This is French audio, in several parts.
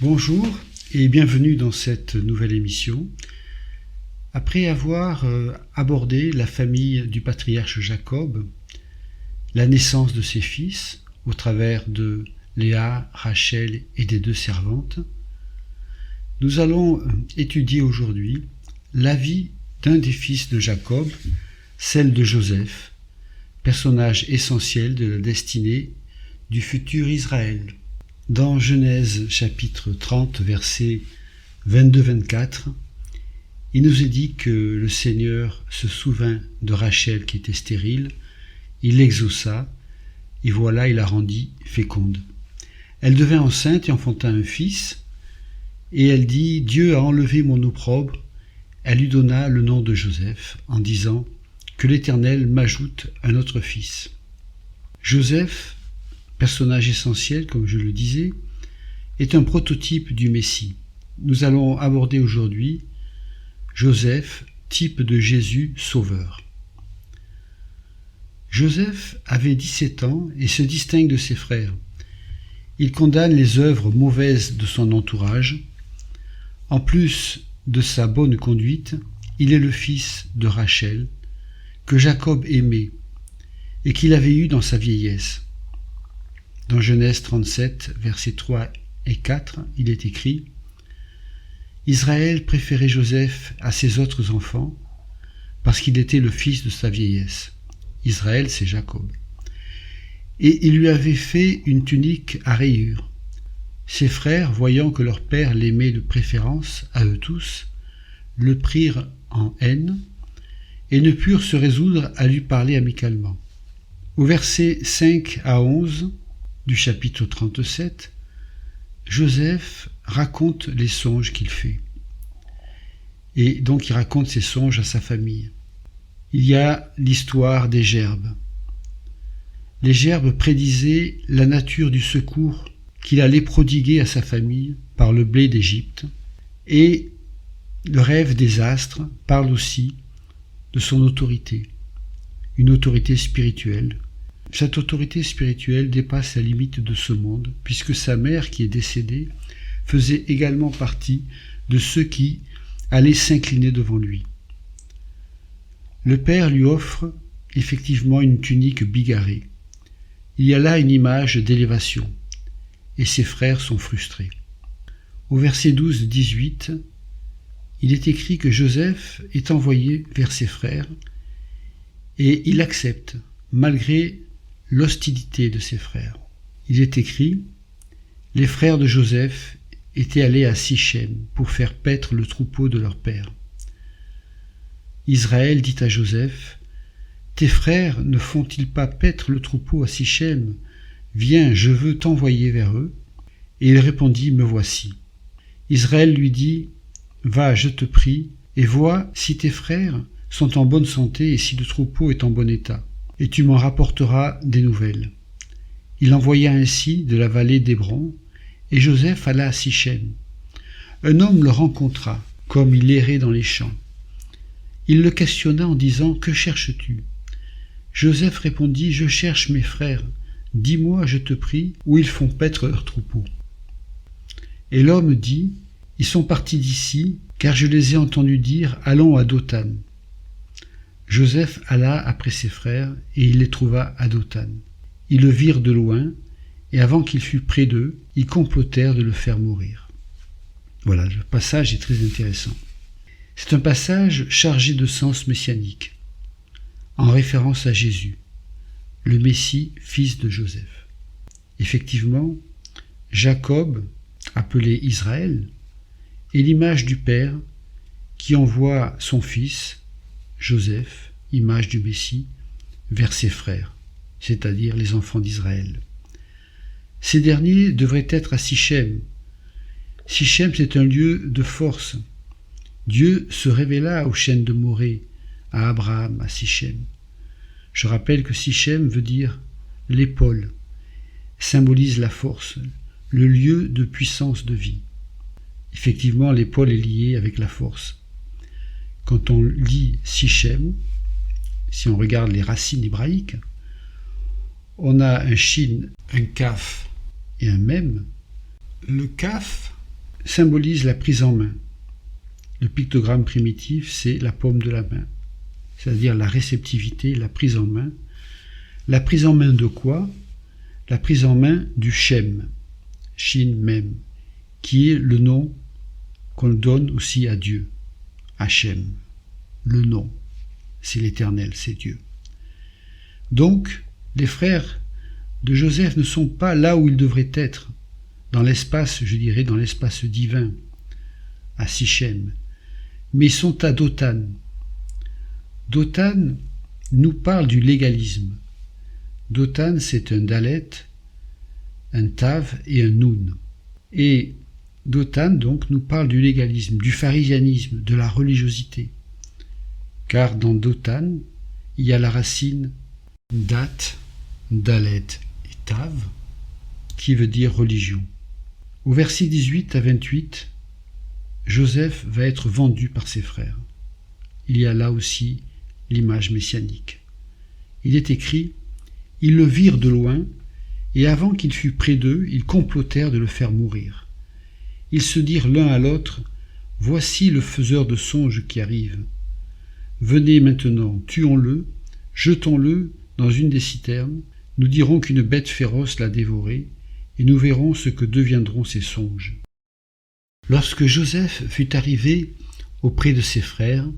Bonjour et bienvenue dans cette nouvelle émission. Après avoir abordé la famille du patriarche Jacob, la naissance de ses fils au travers de Léa, Rachel et des deux servantes, nous allons étudier aujourd'hui la vie d'un des fils de Jacob, celle de Joseph, personnage essentiel de la destinée du futur Israël. Dans Genèse chapitre 30, versets 22-24, il nous est dit que le Seigneur se souvint de Rachel qui était stérile, il l'exauça, et voilà, il la rendit féconde. Elle devint enceinte et enfanta un fils, et elle dit « Dieu a enlevé mon opprobre ». Elle lui donna le nom de Joseph, en disant « Que l'Éternel m'ajoute un autre fils ». Joseph, personnage essentiel, comme je le disais, est un prototype du Messie. Nous allons aborder aujourd'hui Joseph, type de Jésus sauveur. Joseph avait 17 ans et se distingue de ses frères. Il condamne les œuvres mauvaises de son entourage. En plus de sa bonne conduite, il est le fils de Rachel, que Jacob aimait et qu'il avait eu dans sa vieillesse. Dans Genèse 37, versets 3 et 4, il est écrit « Israël préférait Joseph à ses autres enfants parce qu'il était le fils de sa vieillesse. » Israël, c'est Jacob. Et il lui avait fait une tunique à rayures. Ses frères, voyant que leur père l'aimait de préférence à eux tous, le prirent en haine et ne purent se résoudre à lui parler amicalement. Au verset 5 à 11 du chapitre 37, Joseph raconte les songes qu'il fait. Et donc il raconte ses songes à sa famille. Il y a l'histoire des gerbes. Les gerbes prédisaient la nature du secours qu'il allait prodiguer à sa famille par le blé d'Égypte. Et le rêve des astres parle aussi de son autorité, une autorité spirituelle. Cette autorité spirituelle dépasse la limite de ce monde, puisque sa mère, qui est décédée, faisait également partie de ceux qui allaient s'incliner devant lui. Le père lui offre effectivement une tunique bigarrée. Il y a là une image d'élévation, et ses frères sont frustrés. Au verset 12-18, il est écrit que Joseph est envoyé vers ses frères, et il accepte, malgré l'hostilité de ses frères. Il est écrit « Les frères de Joseph étaient allés à Sichem pour faire paître le troupeau de leur père. Israël dit à Joseph « Tes frères ne font-ils pas paître le troupeau à Sichem? Viens, je veux t'envoyer vers eux. » Et il répondit « Me voici. » Israël lui dit « Va, je te prie, et vois si tes frères sont en bonne santé et si le troupeau est en bon état. Et tu m'en rapporteras des nouvelles. » Il envoya ainsi de la vallée d'Hébron, et Joseph alla à Sichem. Un homme le rencontra, comme il errait dans les champs. Il le questionna en disant « Que cherches-tu » Joseph répondit « Je cherche mes frères. Dis-moi, je te prie, où ils font paître leur troupeau. » Et l'homme dit « Ils sont partis d'ici, car je les ai entendus dire « Allons à Dothan. » Joseph alla après ses frères, et il les trouva à Dothan. Ils le virent de loin, et avant qu'il fût près d'eux, ils complotèrent de le faire mourir. Voilà, le passage est très intéressant. C'est un passage chargé de sens messianique, en référence à Jésus, le Messie, fils de Joseph. Effectivement, Jacob, appelé Israël, est l'image du Père qui envoie son fils, Joseph, image du Messie, vers ses frères, c'est-à-dire les enfants d'Israël. Ces derniers devraient être à Sichem. Sichem, c'est un lieu de force. Dieu se révéla aux chênes de Morée, à Abraham, à Sichem. Je rappelle que Sichem veut dire l'épaule, symbolise la force, le lieu de puissance de vie. Effectivement, l'épaule est liée avec la force. Quand on lit Sichem, si on regarde les racines hébraïques, on a un shin, un kaf et un mem. Le kaf symbolise la prise en main. Le pictogramme primitif, c'est la paume de la main, c'est-à-dire la réceptivité, la prise en main. La prise en main de quoi? La prise en main du Shem, Shin Mem, qui est le nom qu'on donne aussi à Dieu, Hachem, le nom, c'est l'Éternel, c'est Dieu. Donc, les frères de Joseph ne sont pas là où ils devraient être, dans l'espace, je dirais, dans l'espace divin, à Sichem, mais ils sont à Dothan. Dothan nous parle du légalisme. Dothan, c'est un Dalet, un Tav et un Nun. Et Dothan, donc, nous parle du légalisme, du pharisianisme, de la religiosité. Car dans Dothan, il y a la racine Dat, Dalet et Tav, qui veut dire religion. Au verset 18 à 28, Joseph va être vendu par ses frères. Il y a là aussi l'image messianique. Il est écrit « Ils le virent de loin, et avant qu'il fût près d'eux, ils complotèrent de le faire mourir. Ils se dirent l'un à l'autre « Voici le faiseur de songes qui arrive. Venez maintenant, tuons-le, jetons-le dans une des citernes, nous dirons qu'une bête féroce l'a dévoré, et nous verrons ce que deviendront ses songes. » Lorsque Joseph fut arrivé auprès de ses frères,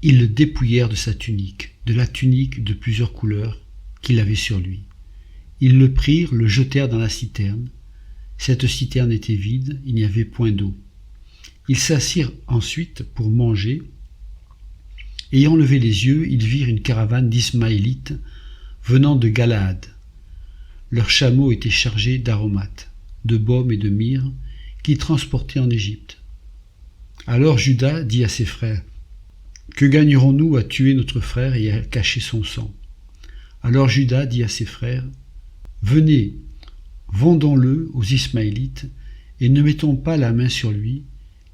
ils le dépouillèrent de sa tunique, de la tunique de plusieurs couleurs qu'il avait sur lui. Ils le prirent, le jetèrent dans la citerne. Cette citerne était vide, il n'y avait point d'eau. Ils s'assirent ensuite pour manger. Ayant levé les yeux, ils virent une caravane d'Ismaélites venant de Galaad. Leurs chameaux étaient chargés d'aromates, de baume et de myrrhe, qu'ils transportaient en Égypte. Alors Juda dit à ses frères, « Que gagnerons-nous à tuer notre frère et à cacher son sang ?» Alors Juda dit à ses frères, « Venez, vendons-le aux Ismaélites, et ne mettons pas la main sur lui,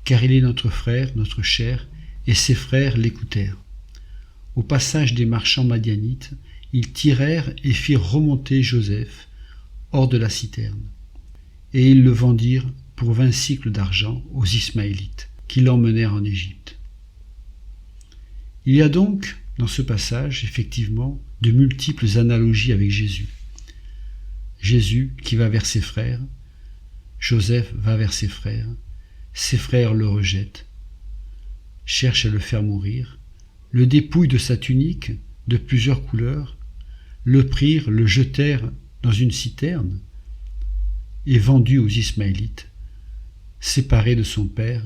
car il est notre frère, notre chair. » Et ses frères l'écoutèrent. Au passage des marchands madianites, ils tirèrent et firent remonter Joseph hors de la citerne. Et ils le vendirent pour 20 cycles d'argent aux Ismaélites, qui l'emmenèrent en Égypte. Il y a donc, dans ce passage, effectivement, de multiples analogies avec Jésus. Jésus qui va vers ses frères, Joseph va vers ses frères le rejettent, cherchent à le faire mourir, le dépouillent de sa tunique de plusieurs couleurs, le prirent, le jetèrent dans une citerne et vendu aux Ismaélites, séparé de son père,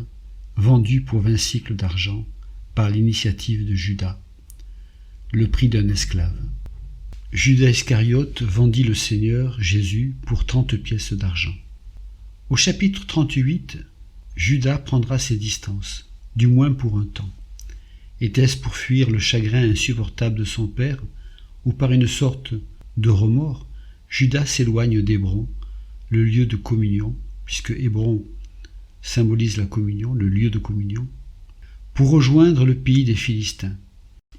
vendu pour 20 cycles d'argent par l'initiative de Judas, le prix d'un esclave. Judas Iscariote vendit le Seigneur Jésus pour 30 pièces d'argent. Au chapitre 38, Judas prendra ses distances, du moins pour un temps. Était-ce pour fuir le chagrin insupportable de son père, ou par une sorte de remords, Judas s'éloigne d'Hébron, le lieu de communion, puisque Hébron symbolise la communion, le lieu de communion, pour rejoindre le pays des Philistins.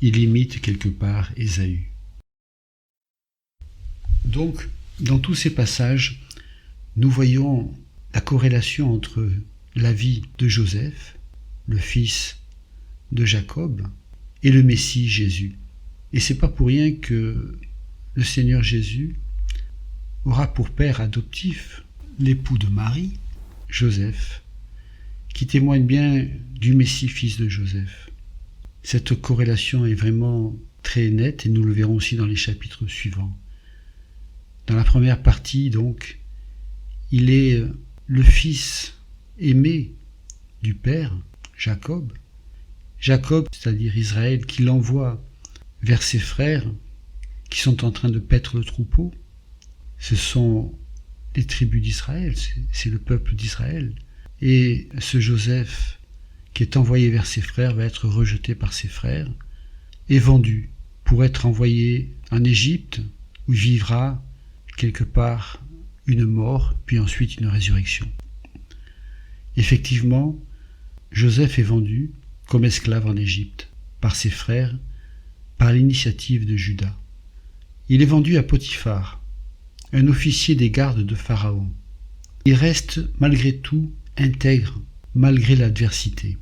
Il imite quelque part Ésaü. Donc, dans tous ces passages, nous voyons la corrélation entre la vie de Joseph, le fils de Jacob, et le Messie Jésus. Et c'est pas pour rien que le Seigneur Jésus aura pour père adoptif l'époux de Marie, Joseph, qui témoigne bien du Messie fils de Joseph. Cette corrélation est vraiment très nette et nous le verrons aussi dans les chapitres suivants. Dans la première partie, donc, il est le fils aimé du père, Jacob. Jacob, c'est-à-dire Israël, qui l'envoie vers ses frères qui sont en train de paître le troupeau. Ce sont les tribus d'Israël, c'est le peuple d'Israël. Et ce Joseph qui est envoyé vers ses frères va être rejeté par ses frères et vendu pour être envoyé en Égypte où il vivra quelque part une mort, puis ensuite une résurrection. Effectivement, Joseph est vendu comme esclave en Égypte par ses frères, par l'initiative de Judas. Il est vendu à Potiphar, un officier des gardes de Pharaon. Il reste malgré tout intègre malgré l'adversité.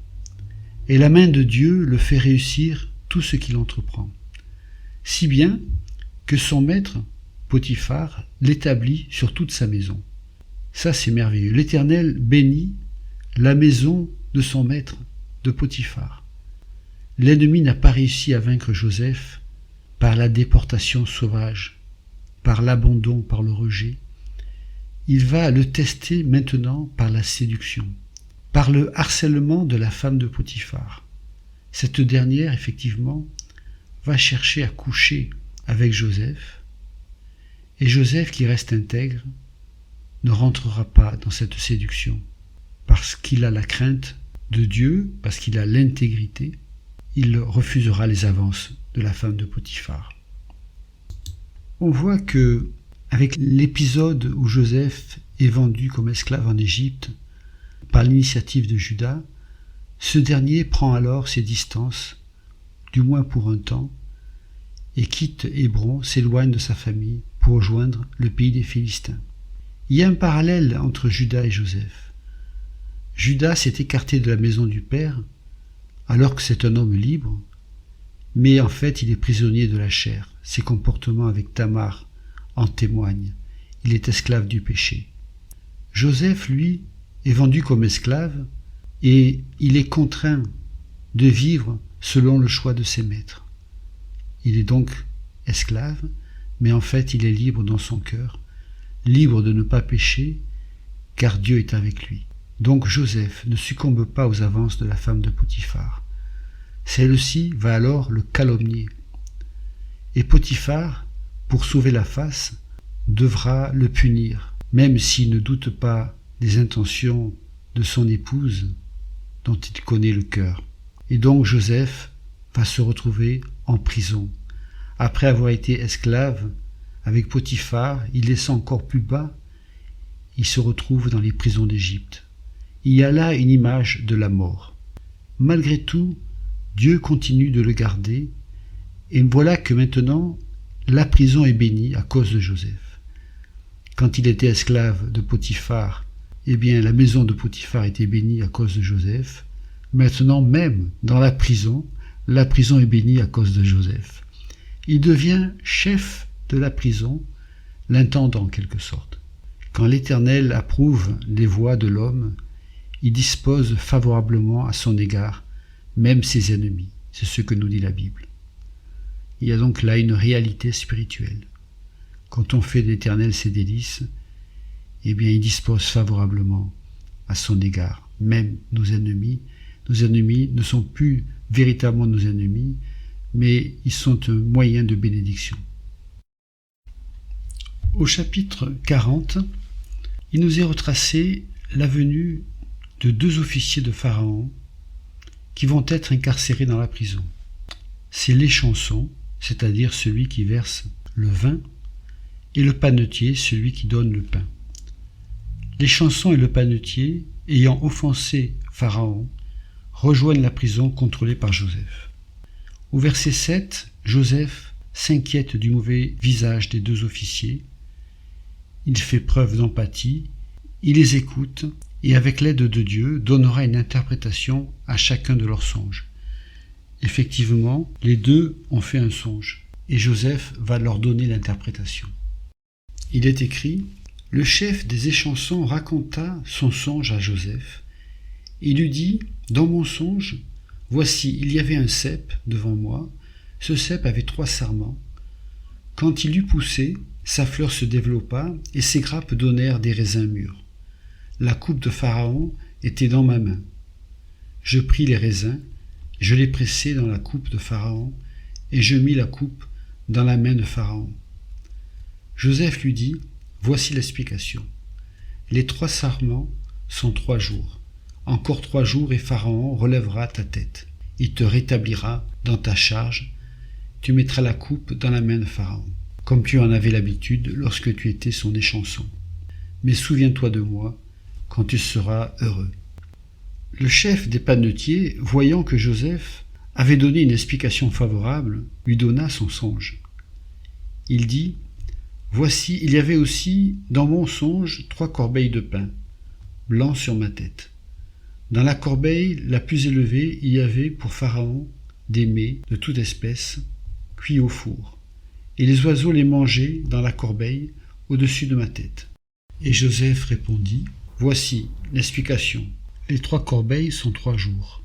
Et la main de Dieu le fait réussir tout ce qu'il entreprend. Si bien que son maître, Potiphar, l'établit sur toute sa maison. Ça, c'est merveilleux. L'Éternel bénit la maison de son maître, de Potiphar. L'ennemi n'a pas réussi à vaincre Joseph par la déportation sauvage, par l'abandon, par le rejet. Il va le tester maintenant par la séduction, par le harcèlement de la femme de Potiphar. Cette dernière, effectivement, va chercher à coucher avec Joseph, et Joseph, qui reste intègre, ne rentrera pas dans cette séduction, parce qu'il a la crainte de Dieu, parce qu'il a l'intégrité, il refusera les avances de la femme de Potiphar. On voit que, avec l'épisode où Joseph est vendu comme esclave en Égypte, par l'initiative de Judas, ce dernier prend alors ses distances, du moins pour un temps, et quitte Hébron, s'éloigne de sa famille pour rejoindre le pays des Philistins. Il y a un parallèle entre Judas et Joseph. Judas s'est écarté de la maison du Père, alors que c'est un homme libre, mais en fait il est prisonnier de la chair. Ses comportements avec Tamar en témoignent. Il est esclave du péché. Joseph, lui, est vendu comme esclave et il est contraint de vivre selon le choix de ses maîtres. Il est donc esclave, mais en fait il est libre dans son cœur, libre de ne pas pécher, car Dieu est avec lui. Donc Joseph ne succombe pas aux avances de la femme de Potiphar. Celle-ci va alors le calomnier. Et Potiphar, pour sauver la face, devra le punir, même s'il ne doute pas des intentions de son épouse, dont il connaît le cœur. Et donc Joseph va se retrouver en prison. Après avoir été esclave avec Potiphar, il descend encore plus bas, il se retrouve dans les prisons d'Égypte. Il y a là une image de la mort. Malgré tout, Dieu continue de le garder, et voilà que maintenant, la prison est bénie à cause de Joseph. Quand il était esclave de Potiphar, eh bien la maison de Potiphar était bénie à cause de Joseph. Maintenant, même dans la prison est bénie à cause de Joseph. Il devient chef de la prison, l'intendant en quelque sorte. Quand l'Éternel approuve les voies de l'homme, il dispose favorablement à son égard, même ses ennemis. C'est ce que nous dit la Bible. Il y a donc là une réalité spirituelle. Quand on fait de l'Éternel ses délices, eh bien il dispose favorablement à son égard, même nos ennemis. Nos ennemis ne sont plus véritablement nos ennemis, mais ils sont un moyen de bénédiction. Au chapitre 40, il nous est retracé la venue de 2 officiers de Pharaon qui vont être incarcérés dans la prison. C'est l'échanson, c'est-à-dire celui qui verse le vin, et le panetier, celui qui donne le pain. L'échanson et le panetier, ayant offensé Pharaon, rejoignent la prison contrôlée par Joseph. Au verset 7, Joseph s'inquiète du mauvais visage des 2 officiers. Il fait preuve d'empathie, il les écoute et avec l'aide de Dieu donnera une interprétation à chacun de leurs songes. Effectivement, les 2 ont fait un songe et Joseph va leur donner l'interprétation. Il est écrit: « Le chef des échansons raconta son songe à Joseph. Il lui dit: « Dans mon songe, voici, il y avait un cep devant moi. Ce cep avait 3 sarments. Quand il eut poussé, sa fleur se développa et ses grappes donnèrent des raisins mûrs. La coupe de Pharaon était dans ma main. Je pris les raisins, je les pressai dans la coupe de Pharaon et je mis la coupe dans la main de Pharaon. » Joseph lui dit: « Voici l'explication. Les 3 sarments sont 3 jours. Encore 3 jours et Pharaon relèvera ta tête. Il te rétablira dans ta charge. Tu mettras la coupe dans la main de Pharaon, comme tu en avais l'habitude lorsque tu étais son échanson. Mais souviens-toi de moi quand tu seras heureux. » Le chef des panetiers, voyant que Joseph avait donné une explication favorable, lui donna son songe. Il dit: « Voici, il y avait aussi dans mon songe 3 corbeilles de pain. blanc sur ma tête. Dans la corbeille la plus élevée, il y avait pour Pharaon des mets de toute espèce, cuits au four. Et les oiseaux les mangeaient dans la corbeille au-dessus de ma tête. Et Joseph répondit, voici l'explication. Les 3 corbeilles sont 3 jours.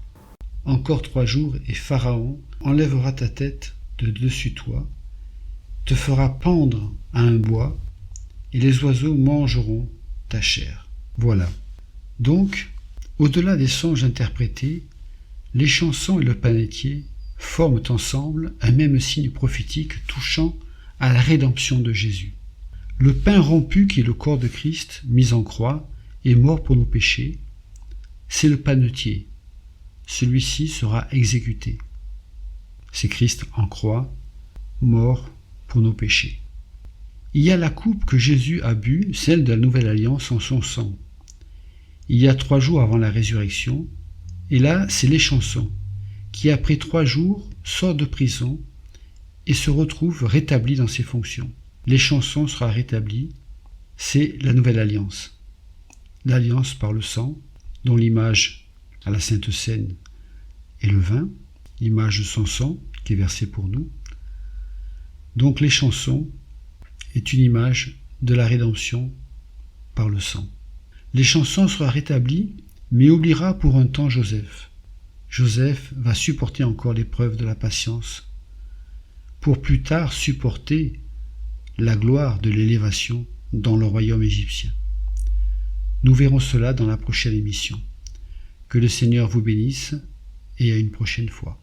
Encore 3 jours et Pharaon enlèvera ta tête de dessus toi, te fera pendre à un bois et les oiseaux mangeront ta chair. Voilà. Donc, au-delà des songes interprétés, les chansons et le panetier forment ensemble un même signe prophétique touchant à la rédemption de Jésus. Le pain rompu qui est le corps de Christ, mis en croix, et mort pour nos péchés, c'est le panetier. Celui-ci sera exécuté. C'est Christ en croix, mort pour nos péchés. Il y a la coupe que Jésus a bue, celle de la nouvelle alliance en son sang. Il y a 3 jours avant la résurrection, et là c'est les chansons, qui après 3 jours sort de prison et se retrouve rétabli dans ses fonctions. Les chansons sera rétabli, c'est la nouvelle alliance. L'alliance par le sang, dont l'image à la Sainte Seine est le vin, l'image de son sang qui est versé pour nous. Donc les chansons est une image de la rédemption par le sang. Les chansons sera rétablies, mais oubliera pour un temps Joseph. Joseph va supporter encore l'épreuve de la patience, pour plus tard supporter la gloire de l'élévation dans le royaume égyptien. Nous verrons cela dans la prochaine émission. Que le Seigneur vous bénisse et à une prochaine fois.